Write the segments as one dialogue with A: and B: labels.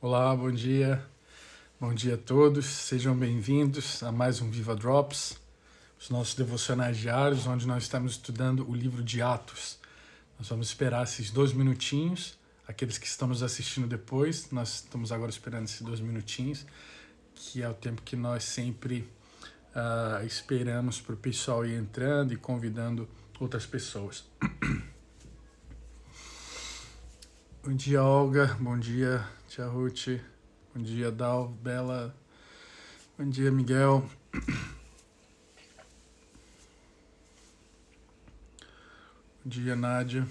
A: Olá, bom dia a todos, sejam bem-vindos a mais um Viva Drops, os nossos devocionais diários, onde nós estamos estudando o livro de Atos. Nós vamos esperar esses 2 minutinhos, aqueles que estão nos assistindo depois, nós estamos agora esperando esses 2 minutinhos, que é o tempo que nós sempre esperamos para o pessoal ir entrando e convidando outras pessoas. Bom dia, Olga. Bom dia, Tia Ruth. Bom dia, Dal, Bela. Bom dia, Miguel. Bom dia, Nádia.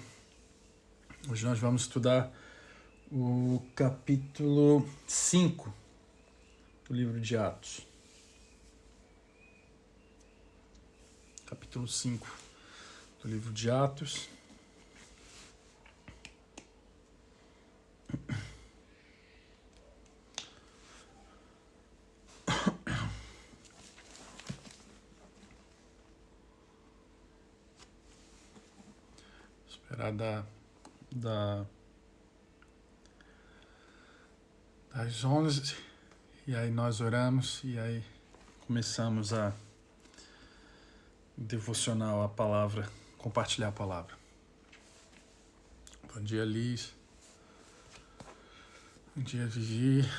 A: Hoje nós vamos estudar o capítulo 5 do livro de Atos. Capítulo 5 do livro de Atos. Esperar das 11 e aí nós oramos e aí começamos a devocionar a palavra, compartilhar a palavra. Bom dia, Liz. Bom dia, Vivi.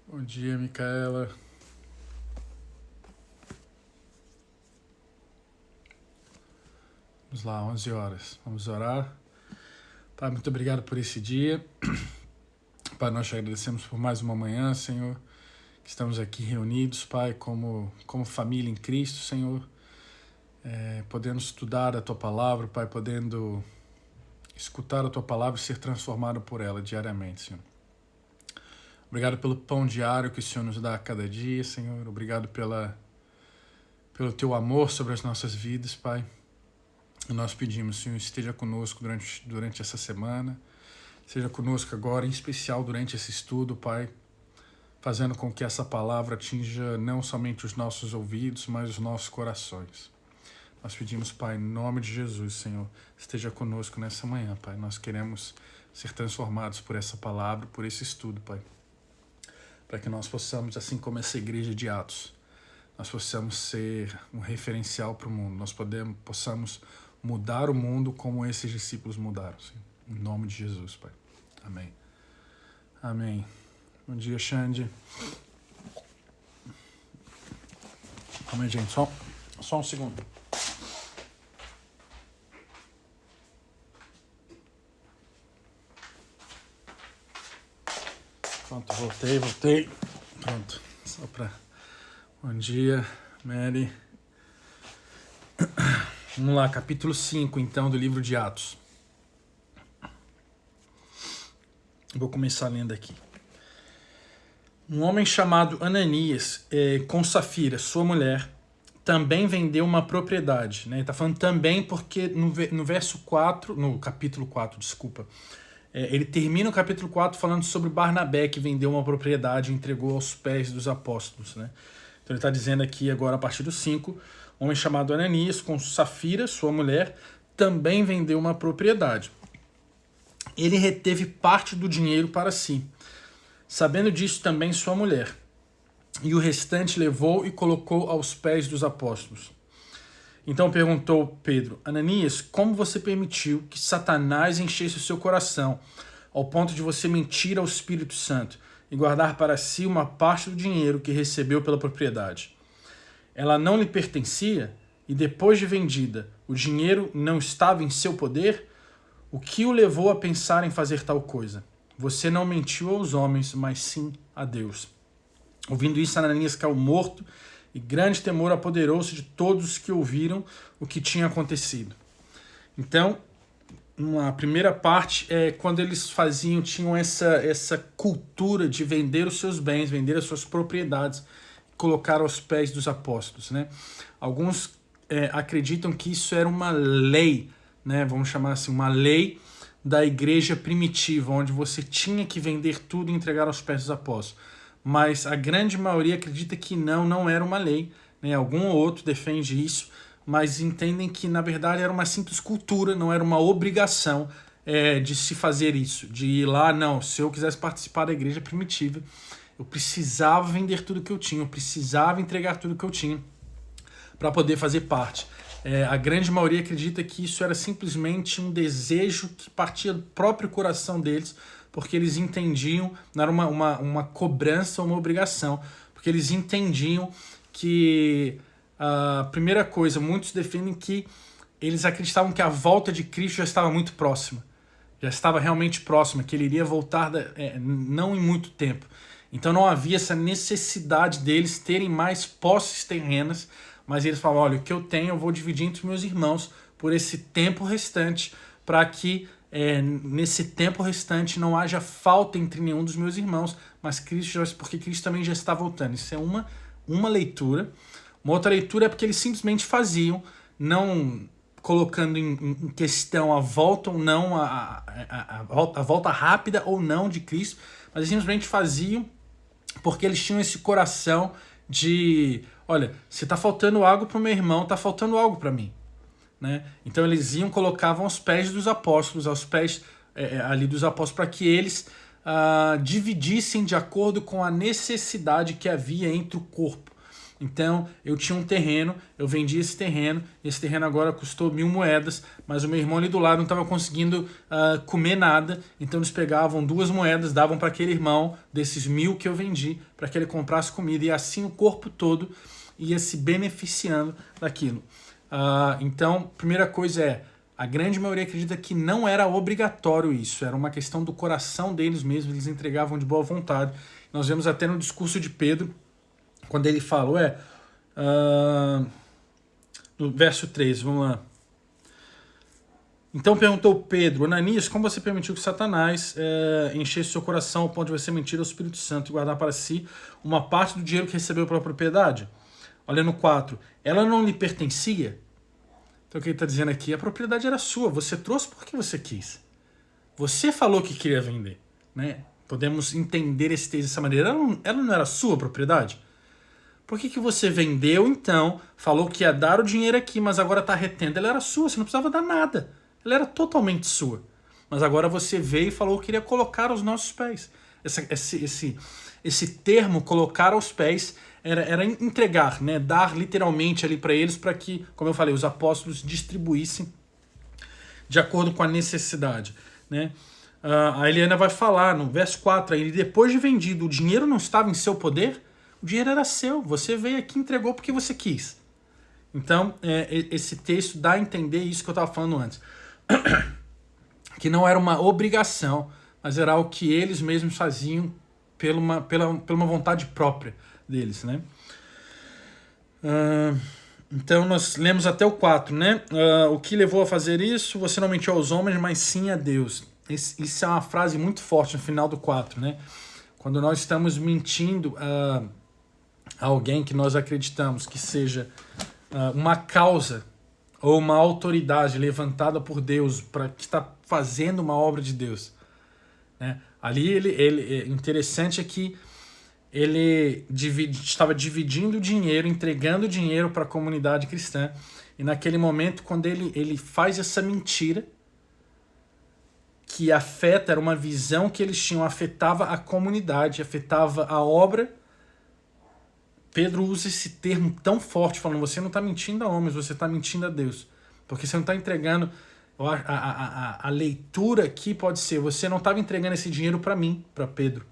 A: Bom dia, Micaela. Vamos lá, 11 horas. Vamos orar. Pai, muito obrigado por esse dia. Pai, nós te agradecemos por mais uma manhã, Senhor, que estamos aqui reunidos, Pai, como família em Cristo, Senhor, podendo estudar a Tua Palavra, Pai, podendo escutar a Tua Palavra e ser transformado por ela diariamente, Senhor. Obrigado pelo pão diário que o Senhor nos dá a cada dia, Senhor. Obrigado pelo Teu amor sobre as nossas vidas, Pai. E nós pedimos, Senhor, esteja conosco durante essa semana. Seja conosco agora, em especial durante esse estudo, Pai, fazendo com que essa palavra atinja não somente os nossos ouvidos, mas os nossos corações. Nós pedimos, Pai, em nome de Jesus, Senhor, esteja conosco nessa manhã, Pai. Nós queremos ser transformados por essa palavra, por esse estudo, Pai. Para que nós possamos, assim como essa igreja de Atos, nós possamos ser um referencial para o mundo. Nós possamos mudar o mundo como esses discípulos mudaram, Senhor. Em nome de Jesus, Pai. Amém. Amém. Bom dia, Xande. Calma aí, gente. Só um segundo. Pronto, voltei. Pronto. Só pra... Bom dia, Mary. Vamos lá, capítulo 5, então, do livro de Atos. Vou começar lendo aqui. Um homem chamado Ananias, com Safira, sua mulher, também vendeu uma propriedade. Né? Ele está falando também porque no verso 4, no capítulo 4, desculpa, ele termina o capítulo 4 falando sobre Barnabé, que vendeu uma propriedade e entregou aos pés dos apóstolos. Né? Então ele está dizendo aqui agora, a partir do 5, um homem chamado Ananias, com Safira, sua mulher, também vendeu uma propriedade. Ele reteve parte do dinheiro para si, sabendo disso também sua mulher, e o restante levou e colocou aos pés dos apóstolos. Então perguntou Pedro: Ananias, como você permitiu que Satanás enchesse o seu coração, ao ponto de você mentir ao Espírito Santo e guardar para si uma parte do dinheiro que recebeu pela propriedade? Ela não lhe pertencia, e depois de vendida, o dinheiro não estava em seu poder? O que o levou a pensar em fazer tal coisa? Você não mentiu aos homens, mas sim a Deus. Ouvindo isso, Ananias caiu morto, e grande temor apoderou-se de todos os que ouviram o que tinha acontecido. Então, uma primeira parte é quando eles tinham essa cultura de vender os seus bens, vender as suas propriedades, colocar aos pés dos apóstolos. Né? Alguns acreditam que isso era uma lei, né? Vamos chamar assim, uma lei da igreja primitiva, onde você tinha que vender tudo e entregar aos pés dos apóstolos. Mas a grande maioria acredita que não era uma lei, né? Algum ou outro defende isso, mas entendem que, na verdade, era uma simples cultura, não era uma obrigação de se fazer isso, de ir lá, não, se eu quisesse participar da igreja primitiva, eu precisava vender tudo que eu tinha, eu precisava entregar tudo que eu tinha para poder fazer parte. A grande maioria acredita que isso era simplesmente um desejo que partia do próprio coração deles, porque eles entendiam, não era uma cobrança ou uma obrigação, porque eles entendiam que, a primeira coisa, muitos defendem que eles acreditavam que a volta de Cristo já estava muito próxima, já estava realmente próxima, que ele iria voltar não em muito tempo. Então não havia essa necessidade deles terem mais posses terrenas, mas eles falavam, olha, o que eu tenho eu vou dividir entre os meus irmãos por esse tempo restante, para que nesse tempo restante não haja falta entre nenhum dos meus irmãos, mas porque Cristo também já está voltando. Isso é uma leitura. Uma outra leitura é porque eles simplesmente faziam, não colocando em questão a volta ou não, a volta rápida ou não de Cristo, mas eles simplesmente faziam porque eles tinham esse coração de, olha, se está faltando algo para o meu irmão, está faltando algo para mim. Né? Então eles colocavam aos pés dos apóstolos, aos pés ali dos apóstolos, para que eles dividissem de acordo com a necessidade que havia entre o corpo. Então eu tinha um terreno, eu vendi esse terreno agora custou 1.000 moedas, mas o meu irmão ali do lado não estava conseguindo comer nada, então eles pegavam 2 moedas, davam para aquele irmão desses 1.000 que eu vendi, para que ele comprasse comida, e assim o corpo todo ia se beneficiando daquilo. Então, primeira coisa a grande maioria acredita que não era obrigatório isso, era uma questão do coração deles mesmos, eles entregavam de boa vontade. Nós vemos até no discurso de Pedro, quando ele falou, no verso 3, vamos lá. Então perguntou Pedro, Ananias, como você permitiu que Satanás enchesse seu coração ao ponto de você mentir ao Espírito Santo e guardar para si uma parte do dinheiro que recebeu pela propriedade? Olha no 4, ela não lhe pertencia? Então o que ele está dizendo aqui, a propriedade era sua, você trouxe porque você quis. Você falou que queria vender. Né? Podemos entender esse texto dessa maneira. Ela não era sua propriedade? Por que você vendeu, então, falou que ia dar o dinheiro aqui, mas agora está retendo? Ela era sua, você não precisava dar nada. Ela era totalmente sua. Mas agora você veio e falou que queria colocar aos nossos pés. Esse termo, colocar aos pés, era entregar, né? Dar literalmente ali para eles, para que, como eu falei, os apóstolos distribuíssem de acordo com a necessidade. Né? A Eliana vai falar no verso 4, aí, depois de vendido, o dinheiro não estava em seu poder? O dinheiro era seu, você veio aqui e entregou porque você quis. Então, esse texto dá a entender isso que eu estava falando antes. Que não era uma obrigação, mas era o que eles mesmos faziam pela uma vontade própria deles. Né? Então, nós lemos até o 4. Né? O que levou a fazer isso? Você não mentiu aos homens, mas sim a Deus. Isso é uma frase muito forte no final do 4. Né? Quando nós estamos mentindo a alguém que nós acreditamos que seja uma causa ou uma autoridade levantada por Deus para que está fazendo uma obra de Deus. Né? Ali interessante é que ele estava dividindo o dinheiro, entregando o dinheiro para a comunidade cristã, e naquele momento, quando ele faz essa mentira, que era uma visão que eles tinham, afetava a comunidade, afetava a obra, Pedro usa esse termo tão forte, falando, você não está mentindo a homens, você está mentindo a Deus. Porque você não está entregando... A leitura aqui pode ser, você não estava entregando esse dinheiro para mim, para Pedro.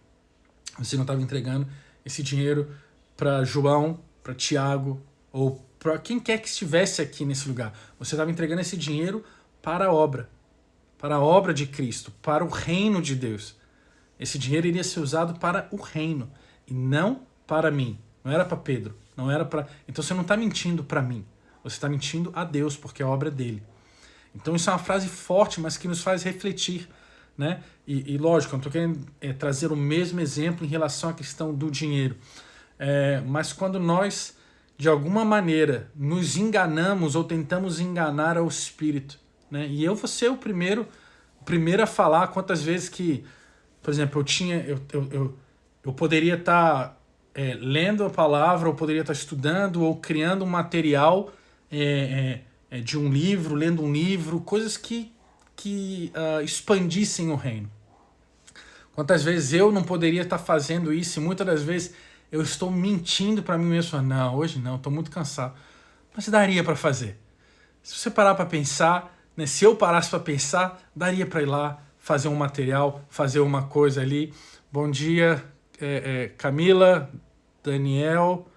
A: Você não estava entregando esse dinheiro para João, para Tiago, ou para quem quer que estivesse aqui nesse lugar. Você estava entregando esse dinheiro para a obra de Cristo, para o reino de Deus. Esse dinheiro iria ser usado para o reino, e não para mim. Não era para Pedro, não era para... Então você não está mentindo para mim, você está mentindo a Deus, porque é a obra dele. Então isso é uma frase forte, mas que nos faz refletir. Né? E lógico, eu não estou querendo trazer o mesmo exemplo em relação à questão do dinheiro. Mas quando nós, de alguma maneira, nos enganamos ou tentamos enganar ao Espírito, né? E eu vou ser o primeiro a falar quantas vezes que, por exemplo, eu poderia estar lendo a palavra, ou poderia estar estudando, ou criando um material de um livro, lendo um livro, coisas que expandissem o reino. Quantas vezes eu não poderia estar fazendo isso, e muitas das vezes eu estou mentindo para mim mesmo. Não, hoje não, estou muito cansado. Mas daria para fazer. Se você parar para pensar, né, se eu parasse para pensar, daria para ir lá, fazer um material, fazer uma coisa ali. Bom dia, Camila, Daniel,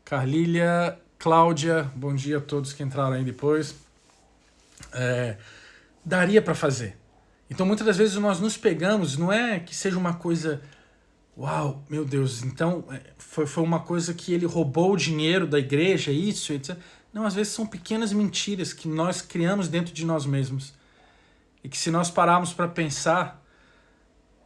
A: Carlília, Cláudia, bom dia a todos que entraram aí depois. Daria para fazer. Então muitas das vezes nós nos pegamos, não é que seja uma coisa, uau, meu Deus, então foi uma coisa que ele roubou o dinheiro da igreja, isso, etc. Não, às vezes são pequenas mentiras que nós criamos dentro de nós mesmos. E que se nós pararmos para pensar,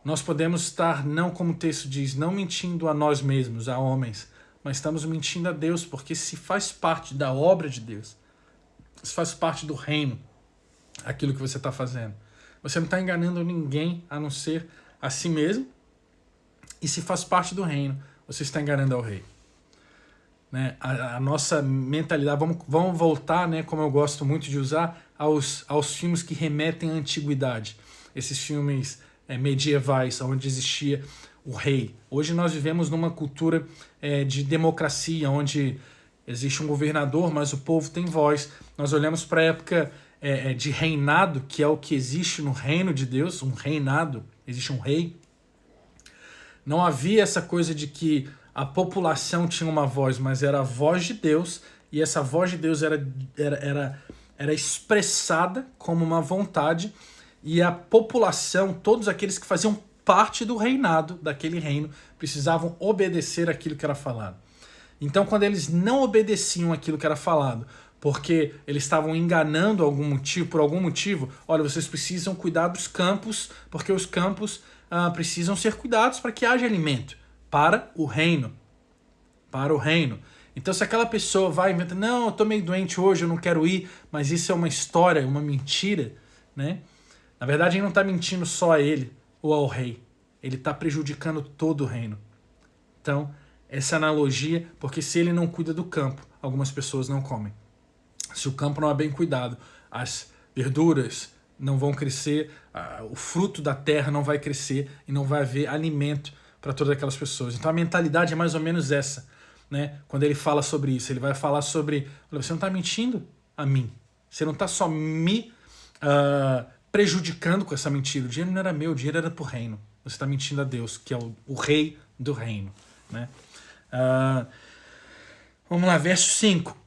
A: nós podemos estar, não como o texto diz, não mentindo a nós mesmos, a homens, mas estamos mentindo a Deus, porque se faz parte da obra de Deus, se faz parte do reino, aquilo que você está fazendo. Você não está enganando ninguém a não ser a si mesmo. E se faz parte do reino, você está enganando ao rei. Né? A nossa mentalidade, vamos voltar, né, como eu gosto muito de usar, aos filmes que remetem à antiguidade. Esses filmes medievais, onde existia o rei. Hoje nós vivemos numa cultura de democracia, onde existe um governador, mas o povo tem voz. Nós olhamos para a época de reinado, que é o que existe no reino de Deus, um reinado, existe um rei. Não havia essa coisa de que a população tinha uma voz, mas era a voz de Deus, e essa voz de Deus era expressada como uma vontade, e a população, todos aqueles que faziam parte do reinado, daquele reino, precisavam obedecer aquilo que era falado. Então, quando eles não obedeciam aquilo que era falado, porque eles estavam enganando por algum motivo, olha, vocês precisam cuidar dos campos, porque os campos precisam ser cuidados para que haja alimento para o reino. Para o reino. Então, se aquela pessoa vai e inventa, não, eu estou meio doente hoje, eu não quero ir, mas isso é uma história, uma mentira, né? Na verdade, ele não está mentindo só a ele ou ao rei. Ele está prejudicando todo o reino. Então, essa analogia, porque se ele não cuida do campo, algumas pessoas não comem. Se o campo não é bem cuidado, as verduras não vão crescer, o fruto da terra não vai crescer e não vai haver alimento para todas aquelas pessoas. Então a mentalidade é mais ou menos essa, né? Quando ele fala sobre isso, ele vai falar sobre, olha, você não está mentindo a mim, você não está só me prejudicando com essa mentira, o dinheiro não era meu, o dinheiro era para o reino, você está mentindo a Deus, que é o rei do reino, né? Vamos lá, verso 5.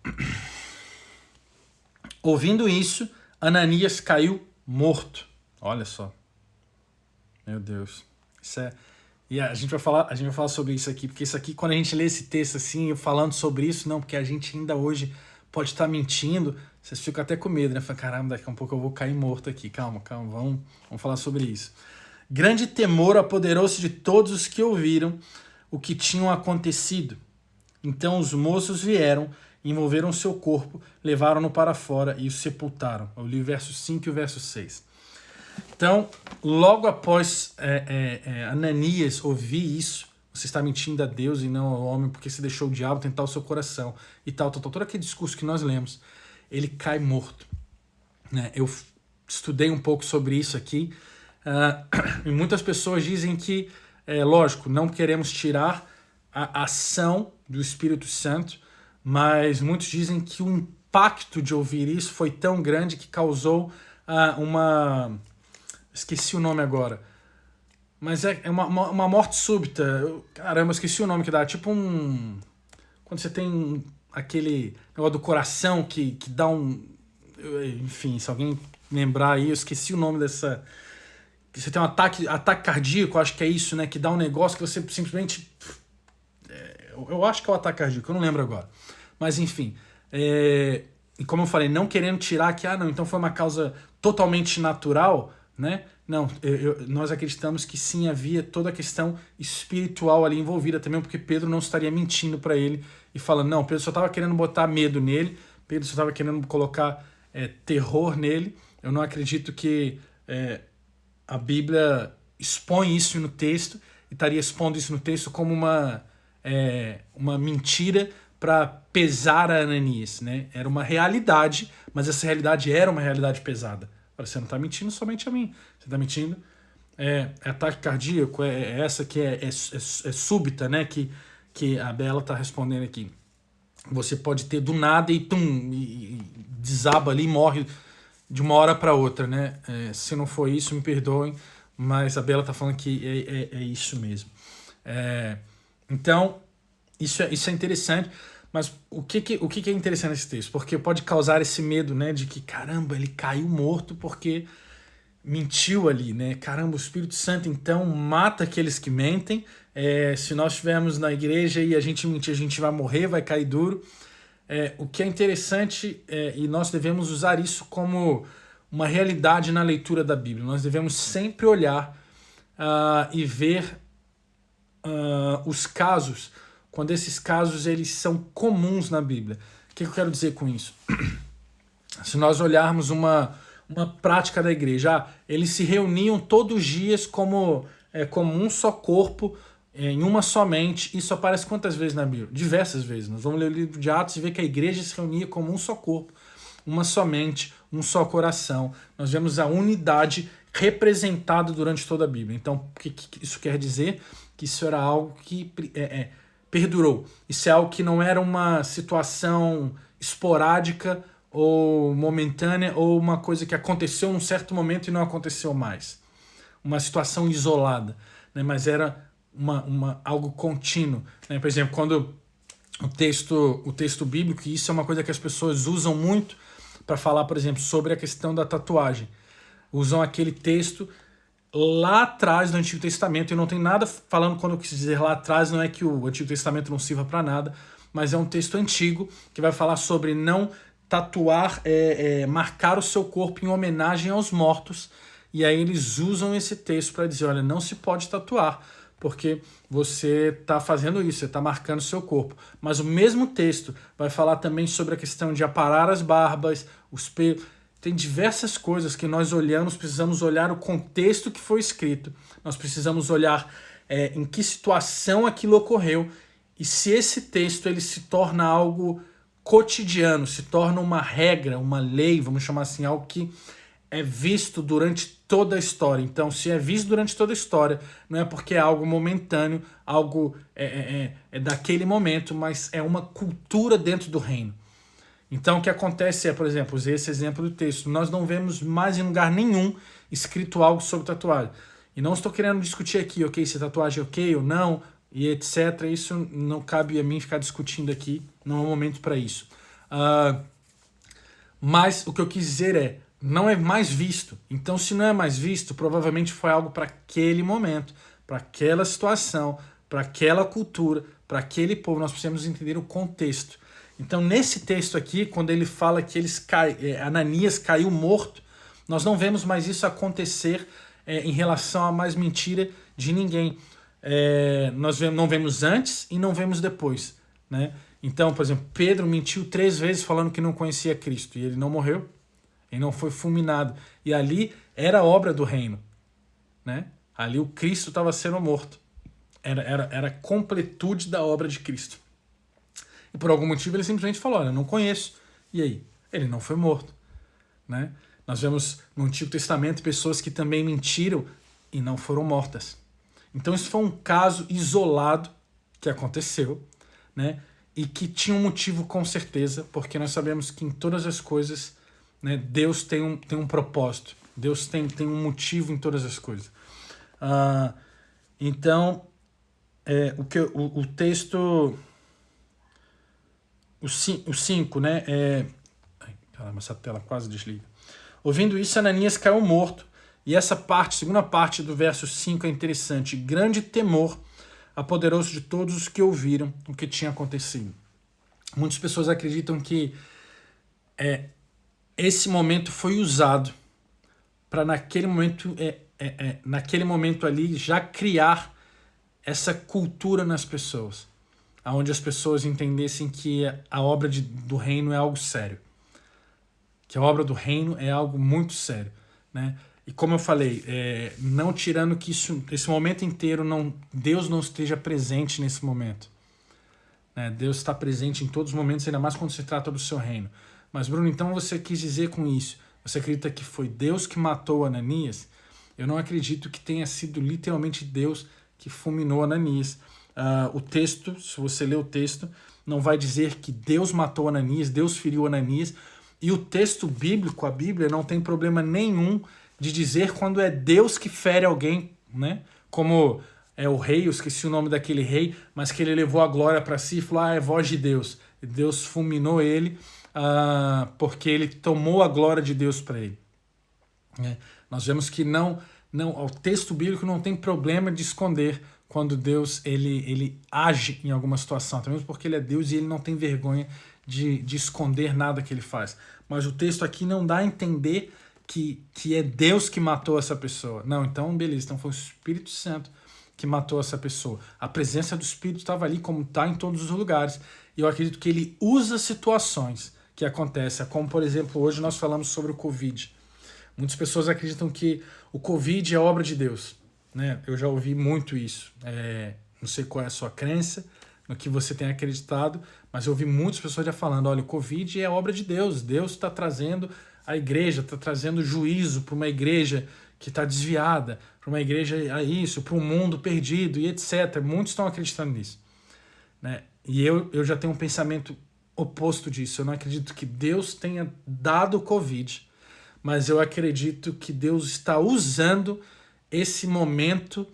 A: Ouvindo isso, Ananias caiu morto. Olha só. Meu Deus. E a gente vai falar sobre isso aqui, porque isso aqui, quando a gente lê esse texto assim, falando sobre isso, não, porque a gente ainda hoje pode estar mentindo, vocês ficam até com medo, né? Fala, caramba, daqui a um pouco eu vou cair morto aqui. Calma, vamos falar sobre isso. Grande temor apoderou-se de todos os que ouviram o que tinha acontecido. Então os moços vieram, envolveram seu corpo, levaram-no para fora e o sepultaram. Eu li o verso 5 e o verso 6. Então, logo após Ananias ouvir isso, você está mentindo a Deus e não ao homem, porque você deixou o diabo tentar o seu coração e tal. Todo aquele discurso que nós lemos, ele cai morto. Né? Eu estudei um pouco sobre isso aqui, e muitas pessoas dizem que, lógico, não queremos tirar a ação do Espírito Santo, mas muitos dizem que o impacto de ouvir isso foi tão grande que causou uma... Esqueci o nome agora. Mas é uma morte súbita. Caramba, esqueci o nome que dá. Tipo um... Quando você tem aquele negócio do coração que dá um... Enfim, se alguém lembrar aí, eu esqueci o nome dessa... Você tem um ataque cardíaco, acho que é isso, né? Que dá um negócio que você simplesmente... Eu acho que é o ataque cardíaco, eu não lembro agora. Mas enfim, e como eu falei, não querendo tirar que, não, então foi uma causa totalmente natural, né? Não, nós acreditamos que sim, havia toda a questão espiritual ali envolvida também, porque Pedro não estaria mentindo para ele e falando, não, Pedro só estava querendo botar medo nele, Pedro só estava querendo colocar terror nele. Eu não acredito que a Bíblia expõe isso no texto, e estaria expondo isso no texto como uma uma mentira para pesar a Ananias, né? Era uma realidade, mas essa realidade era uma realidade pesada. Agora, você não está mentindo somente a mim, você está mentindo. É ataque cardíaco, essa que é súbita, né? Que a Bela está respondendo aqui. Você pode ter do nada e desaba ali e morre de uma hora para outra, né? Se não for isso, me perdoem, mas a Bela está falando que é isso mesmo. Então, isso é interessante, mas o que é interessante nesse texto? Porque pode causar esse medo, né? De que, caramba, ele caiu morto porque mentiu ali, né? Caramba, o Espírito Santo então mata aqueles que mentem. Se nós estivermos na igreja e a gente mentir, a gente vai morrer, vai cair duro. O que é interessante, e nós devemos usar isso como uma realidade na leitura da Bíblia. Nós devemos sempre olhar e ver os casos, quando esses casos eles são comuns na Bíblia. O que eu quero dizer com isso? Se nós olharmos uma prática da igreja, eles se reuniam todos os dias como um só corpo, em uma só mente. Isso aparece quantas vezes na Bíblia? Diversas vezes. Nós vamos ler o livro de Atos e ver que a igreja se reunia como um só corpo, uma só mente, um só coração. Nós vemos a unidade representada durante toda a Bíblia. Então, o que isso quer dizer? Que isso era algo que perdurou. Isso é algo que não era uma situação esporádica ou momentânea, ou uma coisa que aconteceu num certo momento e não aconteceu mais. Uma situação isolada, né? Mas era algo contínuo. Né? Por exemplo, quando o texto bíblico, e isso é uma coisa que as pessoas usam muito para falar, por exemplo, sobre a questão da tatuagem. Usam aquele texto lá atrás do Antigo Testamento, e não tem nada falando, quando eu quis dizer lá atrás, não é que o Antigo Testamento não sirva para nada, mas é um texto antigo que vai falar sobre não tatuar, marcar o seu corpo em homenagem aos mortos. E aí eles usam esse texto para dizer, olha, não se pode tatuar, porque você está fazendo isso, você está marcando o seu corpo. Mas o mesmo texto vai falar também sobre a questão de aparar as barbas, os pelos. Tem diversas coisas que nós olhamos, precisamos olhar o contexto que foi escrito, nós precisamos olhar em que situação aquilo ocorreu, e se esse texto ele se torna algo cotidiano, se torna uma regra, uma lei, vamos chamar assim, algo que é visto durante toda a história. Então, se é visto durante toda a história, não é porque é algo momentâneo, algo daquele momento, mas é uma cultura dentro do reino. Então, o que acontece por exemplo, usei esse exemplo do texto, nós não vemos mais em lugar nenhum escrito algo sobre tatuagem. E não estou querendo discutir aqui, ok, se tatuagem é ok ou não, e etc. Isso não cabe a mim ficar discutindo aqui, não é o momento para isso. Mas o que eu quis dizer não é mais visto. Então, se não é mais visto, provavelmente foi algo para aquele momento, para aquela situação, para aquela cultura, para aquele povo. Nós precisamos entender o contexto. Então, nesse texto aqui, quando ele fala que Ananias caiu morto, nós não vemos mais isso acontecer em relação a mais mentira de ninguém. Nós não vemos antes e não vemos depois, né? Então, por exemplo, Pedro mentiu 3 vezes falando que não conhecia Cristo, e ele não morreu, ele não foi fulminado. E ali era a obra do reino, né? Ali o Cristo estava sendo morto. Era a completude da obra de Cristo. E por algum motivo ele simplesmente falou, olha, eu não conheço. E aí? Ele não foi morto, né? Nós vemos no Antigo Testamento pessoas que também mentiram e não foram mortas. Então isso foi um caso isolado que aconteceu, né? E que tinha um motivo com certeza, porque nós sabemos que em todas as coisas, né, Deus tem um propósito. Deus tem um motivo em todas as coisas. Então, o texto... O 5, né? Caramba, essa tela quase desliga. Ouvindo isso, Ananias caiu morto. E essa parte, segunda parte do verso 5 é interessante. Grande temor apoderou-se de todos os que ouviram o que tinha acontecido. Muitas pessoas acreditam que esse momento foi usado para naquele momento ali já criar essa cultura nas pessoas, onde as pessoas entendessem que a obra do reino é algo sério, que a obra do reino é algo muito sério, né? E como eu falei, não tirando que esse momento inteiro Deus não esteja presente nesse momento, né? Deus está presente em todos os momentos, ainda mais quando se trata do seu reino. Mas, Bruno, então você quis dizer com isso, você acredita que foi Deus que matou Ananias? Eu não acredito que tenha sido literalmente Deus que fulminou Ananias. O texto, se você ler o texto, não vai dizer que Deus matou Ananias, Deus feriu Ananias. E o texto bíblico, a Bíblia, não tem problema nenhum de dizer quando é Deus que fere alguém, né? Como é o rei, eu esqueci o nome daquele rei, mas que ele levou a glória para si e falou, é voz de Deus. E Deus fulminou ele porque ele tomou a glória de Deus para ele. Nós vemos que o texto bíblico não tem problema de esconder quando Deus ele age em alguma situação, até mesmo porque ele é Deus e ele não tem vergonha de esconder nada que ele faz. Mas o texto aqui não dá a entender que é Deus que matou essa pessoa. Não, então beleza, então foi o Espírito Santo que matou essa pessoa. A presença do Espírito estava ali, como está em todos os lugares. E eu acredito que ele usa situações que acontecem, como por exemplo, hoje nós falamos sobre o Covid. Muitas pessoas acreditam que o Covid é obra de Deus, né? Eu já ouvi muito isso. Não sei qual é a sua crença, no que você tem acreditado, mas eu ouvi muitas pessoas já falando, olha, o Covid é obra de Deus. Deus está trazendo a igreja, está trazendo juízo para uma igreja que está desviada, para uma igreja para um mundo perdido e etc. Muitos estão acreditando nisso, né? E eu já tenho um pensamento oposto disso. Eu não acredito que Deus tenha dado o Covid, mas eu acredito que Deus está usando esse momento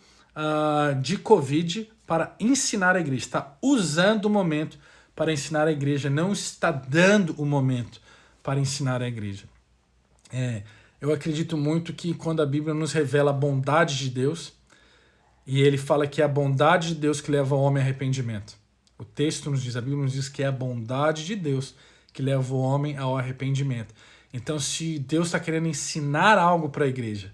A: de Covid para ensinar a igreja. Está usando o momento para ensinar a igreja, não está dando o momento para ensinar a igreja. Eu acredito muito que quando a Bíblia nos revela a bondade de Deus, e ele fala que é a bondade de Deus que leva o homem ao arrependimento. O texto nos diz, a Bíblia nos diz que é a bondade de Deus que leva o homem ao arrependimento. Então, se Deus está querendo ensinar algo para a igreja,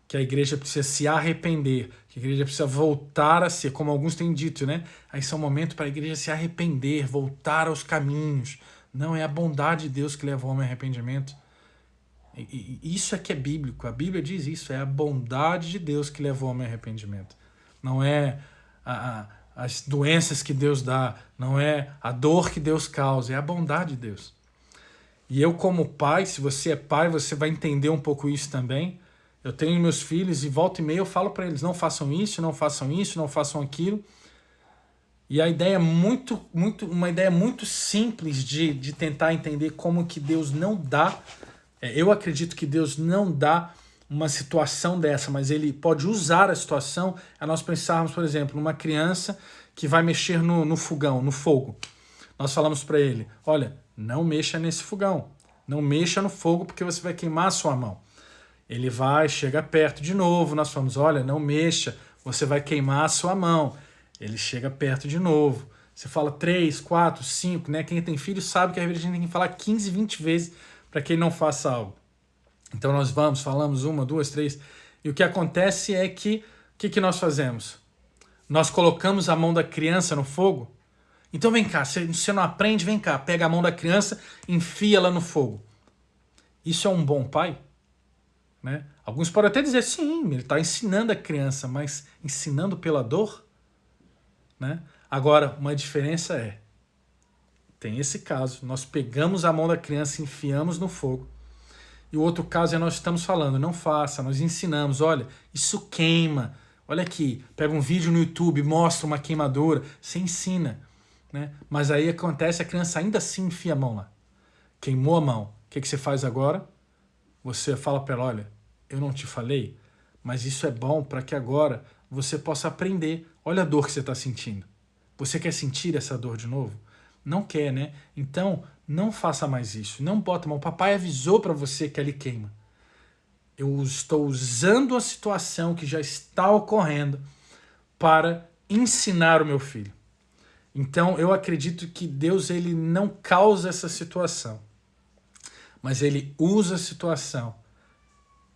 A: que a igreja precisa se arrepender, que a igreja precisa voltar a ser, como alguns têm dito, né? Aí é um momento para a igreja se arrepender, voltar aos caminhos. Não, é a bondade de Deus que leva o homem ao arrependimento. E isso é que é bíblico. A Bíblia diz isso, é a bondade de Deus que leva o homem ao arrependimento. Não é as doenças que Deus dá, não é a dor que Deus causa, é a bondade de Deus. E eu, como pai, se você é pai, você vai entender um pouco isso também. Eu tenho meus filhos e volta e meia eu falo para eles, não façam isso, não façam isso, não façam aquilo. E a ideia é uma ideia muito simples de tentar entender como que Deus não dá. Eu acredito que Deus não dá uma situação dessa, mas ele pode usar a situação a nós pensarmos, por exemplo, numa criança que vai mexer no fogão, no fogo. Nós falamos para ele, olha, não mexa nesse fogão, não mexa no fogo porque você vai queimar a sua mão. Ele vai, chega perto de novo, nós falamos, olha, não mexa, você vai queimar a sua mão. Ele chega perto de novo. Você fala 3, 4, 5, né? Quem tem filho sabe que a gente tem que falar 15, 20 vezes para que ele não faça algo. Então nós falamos 1, 2, 3, e o que acontece é que, o que nós fazemos? Nós colocamos a mão da criança no fogo. Então vem cá, você não aprende, vem cá, pega a mão da criança, enfia ela no fogo. Isso é um bom pai? Né? Alguns podem até dizer, sim, ele está ensinando a criança, mas ensinando pela dor? Né? Agora, uma diferença tem esse caso, nós pegamos a mão da criança e enfiamos no fogo. E o outro caso é nós estamos falando, não faça, nós ensinamos, olha, isso queima. Olha aqui, pega um vídeo no YouTube, mostra uma queimadura, você ensina. Né? Mas aí acontece, a criança ainda assim enfia a mão lá. Queimou a mão. O que você faz agora? Você fala para ela, olha, eu não te falei, mas isso é bom para que agora você possa aprender. Olha a dor que você está sentindo. Você quer sentir essa dor de novo? Não quer, né? Então, não faça mais isso. Não bota a mão. O papai avisou para você que ali queima. Eu estou usando a situação que já está ocorrendo para ensinar o meu filho. Então, eu acredito que Deus ele não causa essa situação, mas ele usa a situação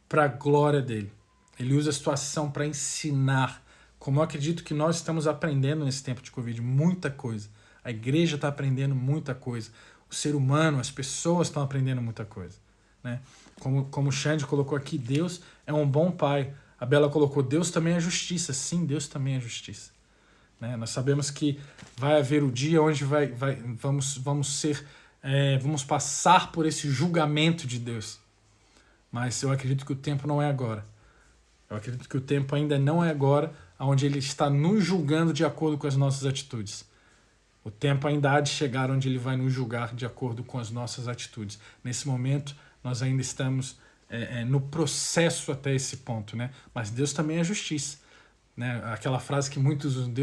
A: para a glória dele. Ele usa a situação para ensinar. Como eu acredito que nós estamos aprendendo nesse tempo de Covid, muita coisa. A igreja está aprendendo muita coisa. O ser humano, as pessoas estão aprendendo muita coisa. Né? Como o Xande colocou aqui, Deus é um bom pai. A Bela colocou, Deus também é justiça. Sim, Deus também é justiça. né? Nós sabemos que vai haver o dia onde vamos passar por esse julgamento de Deus. Mas eu acredito que o tempo não é agora. Eu acredito que o tempo ainda não é agora, onde Ele está nos julgando de acordo com as nossas atitudes. O tempo ainda há de chegar onde Ele vai nos julgar de acordo com as nossas atitudes. Nesse momento, nós ainda estamos no processo até esse ponto, né? Mas Deus também é justiça, né? Aquela frase que muitos usam,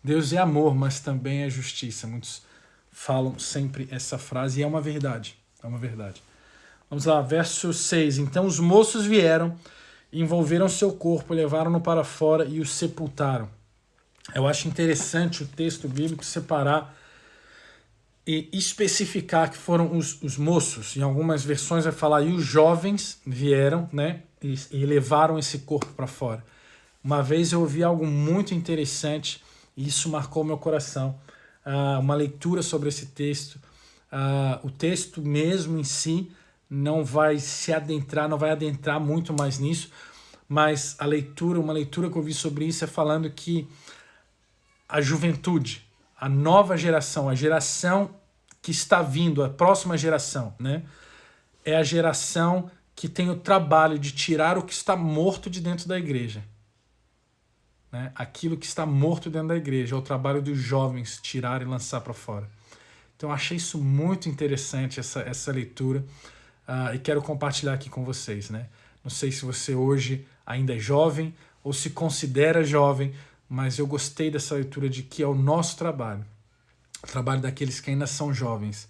A: Deus é amor, mas também é justiça. Muitos falam sempre essa frase e é uma verdade. É uma verdade. Vamos lá, verso 6. Então os moços vieram, envolveram seu corpo, levaram-no para fora e o sepultaram. Eu acho interessante o texto bíblico separar e especificar que foram os moços. Em algumas versões vai falar, e os jovens vieram, né, e levaram esse corpo para fora. Uma vez eu ouvi algo muito interessante e isso marcou meu coração. Uma leitura sobre esse texto. O texto mesmo em si não vai adentrar muito mais nisso, mas uma leitura que eu vi sobre isso é falando que a juventude, a nova geração, a geração que está vindo, a próxima geração, né, é a geração que tem o trabalho de tirar o que está morto de dentro da igreja. Né? Aquilo que está morto dentro da igreja é o trabalho dos jovens tirar e lançar para fora. Então eu achei isso muito interessante, essa leitura, e quero compartilhar aqui com vocês. Né? Não sei se você hoje ainda é jovem ou se considera jovem, mas eu gostei dessa leitura de que é o nosso trabalho, o trabalho daqueles que ainda são jovens,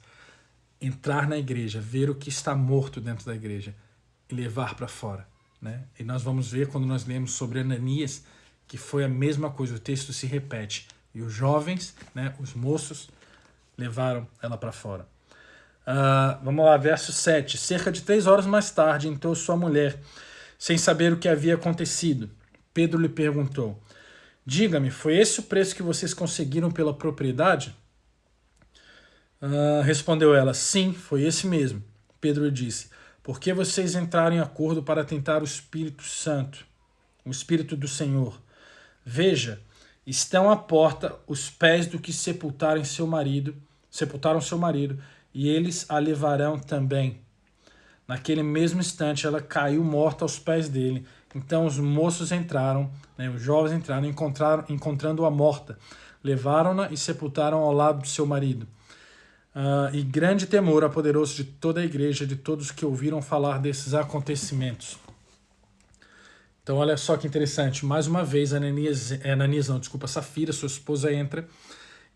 A: entrar na igreja, ver o que está morto dentro da igreja e levar para fora. Né? E nós vamos ver quando nós lemos sobre Ananias, que foi a mesma coisa, o texto se repete. E os jovens, né, os moços, levaram ela para fora. Vamos lá, verso 7. Cerca de 3 horas mais tarde, entrou sua mulher, sem saber o que havia acontecido. Pedro lhe perguntou, diga-me, foi esse o preço que vocês conseguiram pela propriedade? Respondeu ela, sim, foi esse mesmo. Pedro lhe disse, por que vocês entraram em acordo para tentar o Espírito Santo, o Espírito do Senhor? Veja, estão à porta os pés do que sepultaram seu marido, e eles a levarão também. Naquele mesmo instante ela caiu morta aos pés dele. Então os moços entraram, né, os jovens entraram, encontrando-a morta. Levaram-na e sepultaram ao lado do seu marido. E grande temor apoderou-se de toda a igreja, de todos que ouviram falar desses acontecimentos. Então olha só que interessante, mais uma vez Safira, sua esposa, entra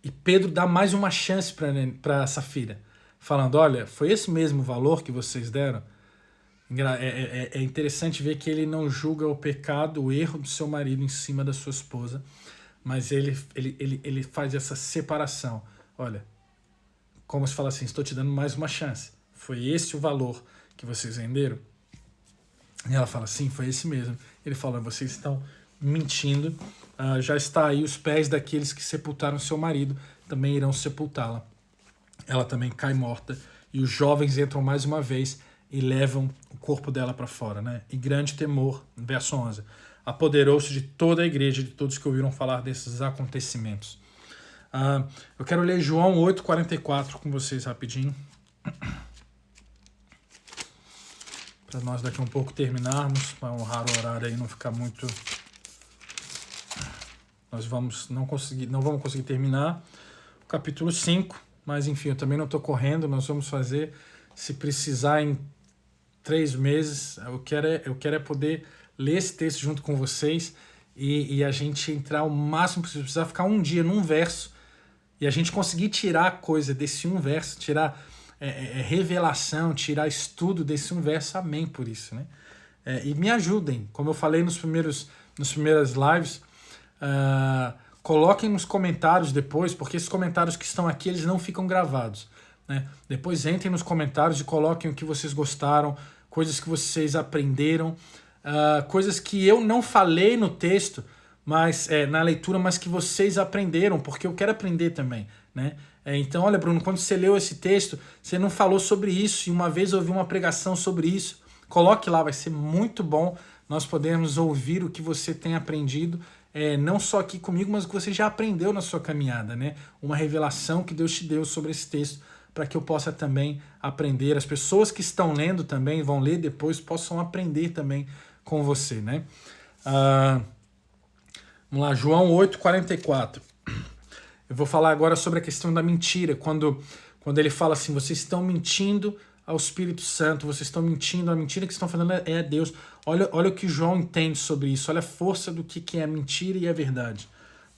A: e Pedro dá mais uma chance para Safira, falando, olha, foi esse mesmo valor que vocês deram? É interessante ver que ele não julga o pecado, o erro do seu marido em cima da sua esposa, mas ele faz essa separação. Olha, como se fala assim, estou te dando mais uma chance. Foi esse o valor que vocês venderam? E ela fala, sim, foi esse mesmo. Ele fala, vocês estão mentindo, já está aí os pés daqueles que sepultaram seu marido, também irão sepultá-la. Ela também cai morta, e os jovens entram mais uma vez e levam o corpo dela para fora. Né? E grande temor, verso 11, apoderou-se de toda a igreja, de todos que ouviram falar desses acontecimentos. Eu quero ler João 8,44 com vocês rapidinho, para nós daqui a um pouco terminarmos, para honrar o horário aí, não ficar muito... Nós não vamos conseguir terminar o capítulo 5, mas enfim, eu também não estou correndo, nós vamos fazer, se precisar, em 3 meses. Eu quero é poder ler esse texto junto com vocês e a gente entrar o máximo possível, precisar ficar um dia num verso e a gente conseguir tirar coisa desse um verso, tirar... revelação, tirar estudo desse um verso, amém por isso, né? E me ajudem, como eu falei nas primeiras lives, coloquem nos comentários depois, porque esses comentários que estão aqui, eles não ficam gravados, né? Depois entrem nos comentários e coloquem o que vocês gostaram, coisas que vocês aprenderam, coisas que eu não falei no texto, mas na leitura, mas que vocês aprenderam, porque eu quero aprender também, né? Então, olha, Bruno, quando você leu esse texto, você não falou sobre isso, e uma vez eu ouvi uma pregação sobre isso. Coloque lá, vai ser muito bom nós podermos ouvir o que você tem aprendido não só aqui comigo, mas o que você já aprendeu na sua caminhada, né? Uma revelação que Deus te deu sobre esse texto, para que eu possa também aprender. As pessoas que estão lendo também, vão ler depois, possam aprender também com você, né? Vamos lá, João 8,44. Eu vou falar agora sobre a questão da mentira, quando ele fala assim, vocês estão mentindo ao Espírito Santo, vocês estão mentindo, a mentira que estão falando é a Deus. Olha o que João entende sobre isso, olha a força do que é mentira e a verdade.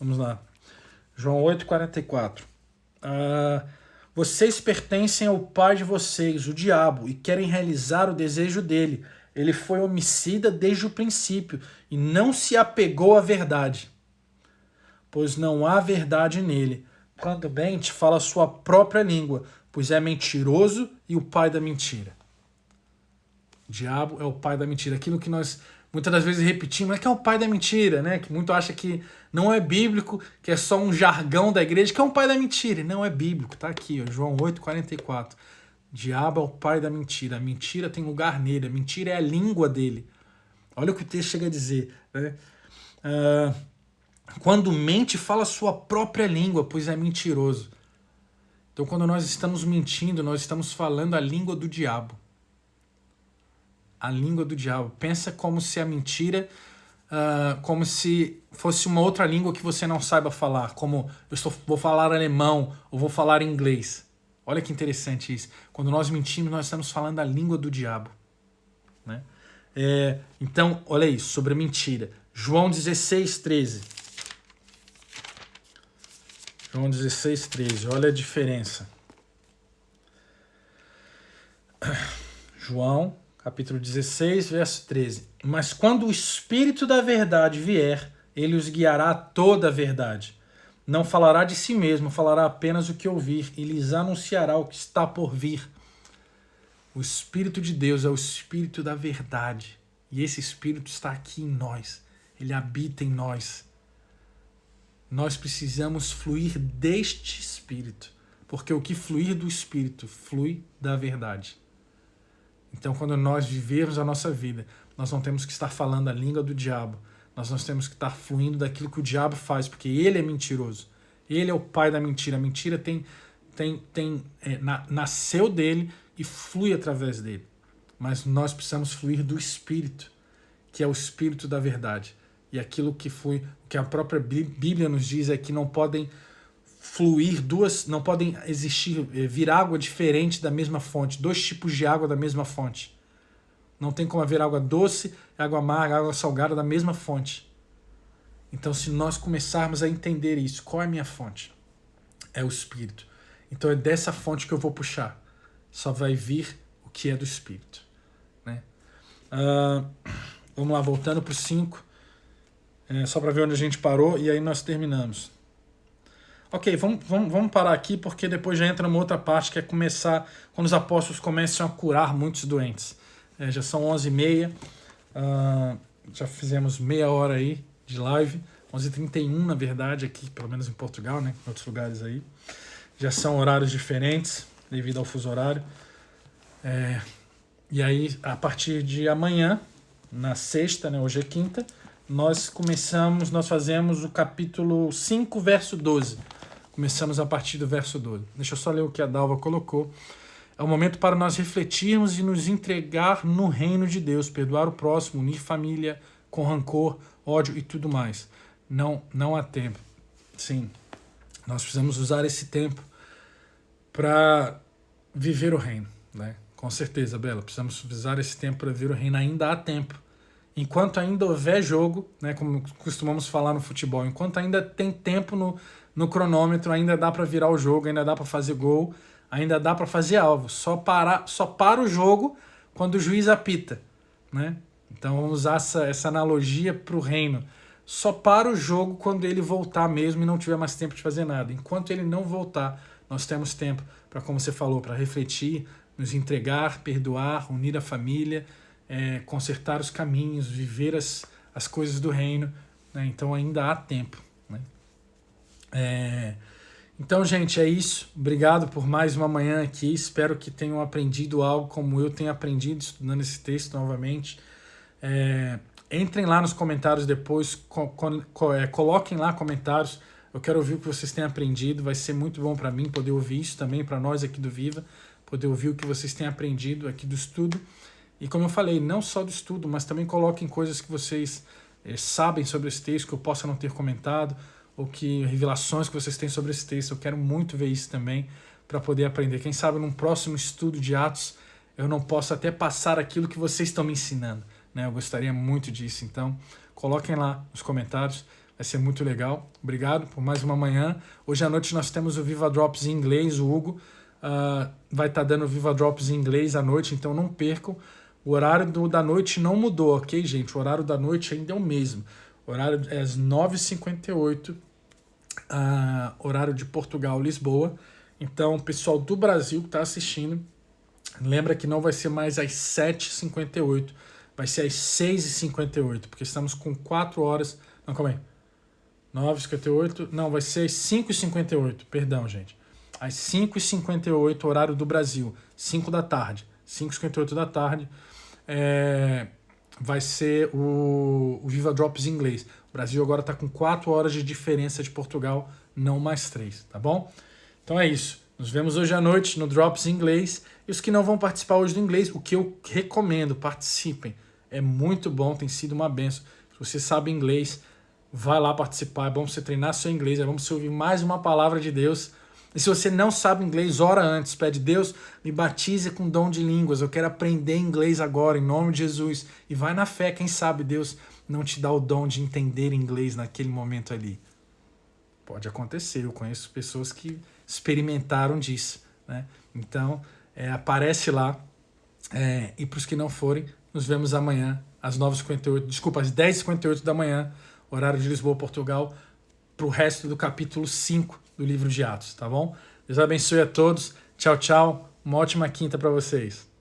A: Vamos lá, João 8,44. Vocês pertencem ao pai de vocês, o diabo, e querem realizar o desejo dele. Ele foi homicida desde o princípio e não se apegou à verdade, pois não há verdade nele. Quando mente, fala a sua própria língua, pois é mentiroso e o pai da mentira. O diabo é o pai da mentira. Aquilo que nós muitas das vezes repetimos, é que é o pai da mentira, né? Que muito acha que não é bíblico, que é só um jargão da igreja, que é um pai da mentira. E não é bíblico, tá aqui, ó, João 8,44. O diabo é o pai da mentira. A mentira tem lugar nele, a mentira é a língua dele. Olha o que o texto chega a dizer, né? Quando mente, fala a sua própria língua, pois é mentiroso. Então, quando nós estamos mentindo, nós estamos falando a língua do diabo. A língua do diabo. Pensa como se a mentira, como se fosse uma outra língua que você não saiba falar. Como vou falar alemão ou vou falar inglês. Olha que interessante isso. Quando nós mentimos, nós estamos falando a língua do diabo, né? Então, olha isso, sobre a mentira. João 16,13. João 16,13. Olha a diferença. João, capítulo 16, verso 13. Mas quando o Espírito da verdade vier, ele os guiará a toda a verdade. Não falará de si mesmo, falará apenas o que ouvir e lhes anunciará o que está por vir. O Espírito de Deus é o Espírito da verdade. E esse Espírito está aqui em nós. Ele habita em nós. Nós precisamos fluir deste Espírito, porque o que fluir do Espírito flui da verdade. Então, quando nós vivemos a nossa vida, nós não temos que estar falando a língua do diabo, nós não temos que estar fluindo daquilo que o diabo faz, porque ele é mentiroso. Ele é o pai da mentira. A mentira nasceu dele e flui através dele. Mas nós precisamos fluir do Espírito, que é o Espírito da verdade. E aquilo que flui, o que a própria Bíblia nos diz é que não podem fluir não podem vir água diferente da mesma fonte, 2 tipos de água da mesma fonte. Não tem como haver água doce, água amarga, água salgada da mesma fonte. Então, se nós começarmos a entender isso, qual é a minha fonte? É o Espírito. Então é dessa fonte que eu vou puxar. Só vai vir o que é do Espírito, né? Vamos lá, voltando para o 5. Só para ver onde a gente parou e aí nós terminamos. Ok, vamos parar aqui porque depois já entra uma outra parte que é começar, quando os apóstolos começam a curar muitos doentes. Já são 11h30, já fizemos meia hora aí de live, 11h31 na verdade aqui, pelo menos em Portugal, né? Em outros lugares aí. Já são horários diferentes devido ao fuso horário. E aí, a partir de amanhã, na sexta, né? Hoje é quinta, nós fazemos o capítulo 5, verso 12. Começamos a partir do verso 12. Deixa eu só ler o que a Dalva colocou. É o momento para nós refletirmos e nos entregar no reino de Deus, perdoar o próximo, unir família com rancor, ódio e tudo mais. Não há tempo. Sim, nós precisamos usar esse tempo para viver o reino, né? Com certeza, Bela, precisamos usar esse tempo para viver o reino. Ainda há tempo. Enquanto ainda houver jogo, né, como costumamos falar no futebol, enquanto ainda tem tempo no cronômetro, ainda dá para virar o jogo, ainda dá para fazer gol, ainda dá para fazer alvo. Só para o jogo quando o juiz apita, né? Então vamos usar essa analogia para o reino. Só para o jogo quando ele voltar mesmo e não tiver mais tempo de fazer nada. Enquanto ele não voltar, nós temos tempo para, como você falou, para refletir, nos entregar, perdoar, unir a família, consertar os caminhos, viver as coisas do reino, né? Então ainda há tempo, né? Então, gente, é isso. Obrigado por mais uma manhã aqui. Espero que tenham aprendido algo como eu tenho aprendido estudando esse texto novamente. Entrem lá nos comentários depois, coloquem lá comentários. Eu quero ouvir o que vocês têm aprendido. Vai ser muito bom para mim poder ouvir isso também, para nós aqui do Viva, poder ouvir o que vocês têm aprendido aqui do estudo. E como eu falei, não só do estudo, mas também coloquem coisas que vocês sabem sobre esse texto, que eu possa não ter comentado, ou que revelações que vocês têm sobre esse texto. Eu quero muito ver isso também, para poder aprender. Quem sabe num próximo estudo de Atos, eu não posso até passar aquilo que vocês estão me ensinando, né? Eu gostaria muito disso. Então, coloquem lá nos comentários. Vai ser muito legal. Obrigado por mais uma manhã. Hoje à noite nós temos o Viva Drops em inglês. O Hugo vai estar dando o Viva Drops em inglês à noite, então não percam. O horário da noite não mudou, ok, gente? O horário da noite ainda é o mesmo. O horário é às 9h58, horário de Portugal, Lisboa. Então, o pessoal do Brasil que está assistindo, lembra que não vai ser mais às 7h58, vai ser às 6h58, porque estamos com 4 horas... Não, calma aí. 9h58, não, vai ser às 5h58, perdão, gente. Às 5h58, horário do Brasil, 5 da tarde, 5h58 da tarde, vai ser o Viva Drops em inglês. O Brasil agora está com 4 horas de diferença de Portugal, não mais 3, tá bom? Então é isso. Nos vemos hoje à noite no Drops em inglês. E os que não vão participar hoje do inglês, o que eu recomendo, participem. É muito bom, tem sido uma benção. Se você sabe inglês, vai lá participar. É bom você treinar seu inglês, é bom você ouvir mais uma palavra de Deus. E se você não sabe inglês, ora antes. Pede, Deus, me batize com dom de línguas. Eu quero aprender inglês agora, em nome de Jesus. E vai na fé, quem sabe Deus não te dá o dom de entender inglês naquele momento ali. Pode acontecer, eu conheço pessoas que experimentaram disso, né? Então, aparece lá. E para os que não forem, nos vemos amanhã, às 9h58, desculpa, às 10h58 da manhã, horário de Lisboa, Portugal, para o resto do capítulo 5 do livro de Atos, tá bom? Deus abençoe a todos. Tchau, tchau. Uma ótima quinta para vocês.